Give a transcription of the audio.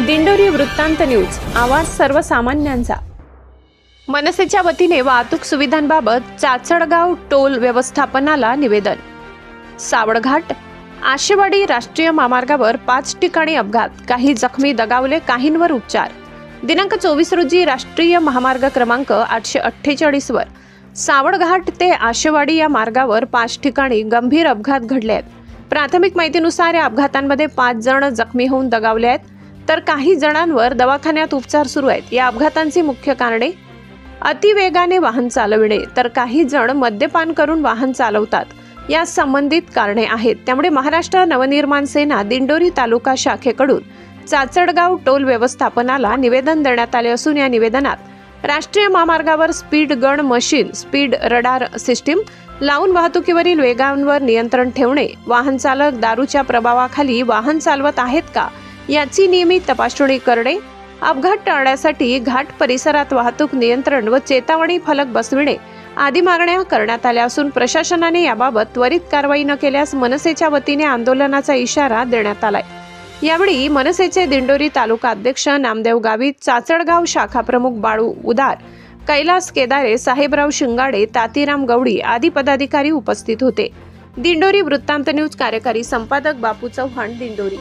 दिंडोरी वृत्तांत न्यूज, आवाज सर्वसामान्यांचा। मनसेच्या वतीने वाहतूक सुविधांबाबत चाचडगाव टोल व्यवस्थापनाला निवेदन। सावळघाट आशेवाडी राष्ट्रीय महामार्गावर 5 ठिकाणी अपघात, काही जखमी दगावले, काहींवर उपचार। दिनांक 24 रोजी राष्ट्रीय महामार्ग क्रमांक 848 वर सावळघाट ते आशेवाडी या मार्गावर 5 ठिकाणी गंभीर अपघात घडले आहेत। प्राथमिक माहितीनुसार या अपघातांमध्ये 5 जण जखमी होऊन दगावले आहेत, तर काही जणांवर दवाखान्यात उपचार सुरू आहेत। या अपघातांची मुख्य कारणे अतिवेगाने वाहन चालविणे, तर काही जण मद्यपान करून वाहन चालवतात, या संबंधित कारणे आहेत। त्यामुळे महाराष्ट्र नवनिर्माण सेना दिंडोरी तालुका शाखेकडून चाचडगाव टोल व्यवस्थापनाला निवेदन देण्यात आले असून या निवेदनात राष्ट्रीय महामार्गावर speed gun machine, speed radar system लावून वाहतुकीवरील वेगांवर नियंत्रण ठेवणे, वाहन चालक दारूच्या प्रभावाखाली वाहन चालवत आहेत का याची नियमित तपासणी करणे, अपघात टाळण्यासाठी घाट परिसरात वाहतूक नियंत्रण व चेतावणी फलक बसविणे आदी मागण्या करण्यात आल्या असून प्रशासनाने याबाबत त्वरित कारवाई न केल्यास मनसेच्या वतीने आंदोलनाचा इशारा देण्यात आलाय। यावेळी मनसेचे दिंडोरी तालुका अध्यक्ष नामदेव गावित, चाचडगाव शाखा प्रमुख बाळू उदार, कैलास केदारे, साहेबराव शिंगाडे, तातीराम गवडी आदी पदाधिकारी उपस्थित होते। दिंडोरी वृत्तांत न्यूज कार्यकारी संपादक बापू चव्हाण, दिंडोरी।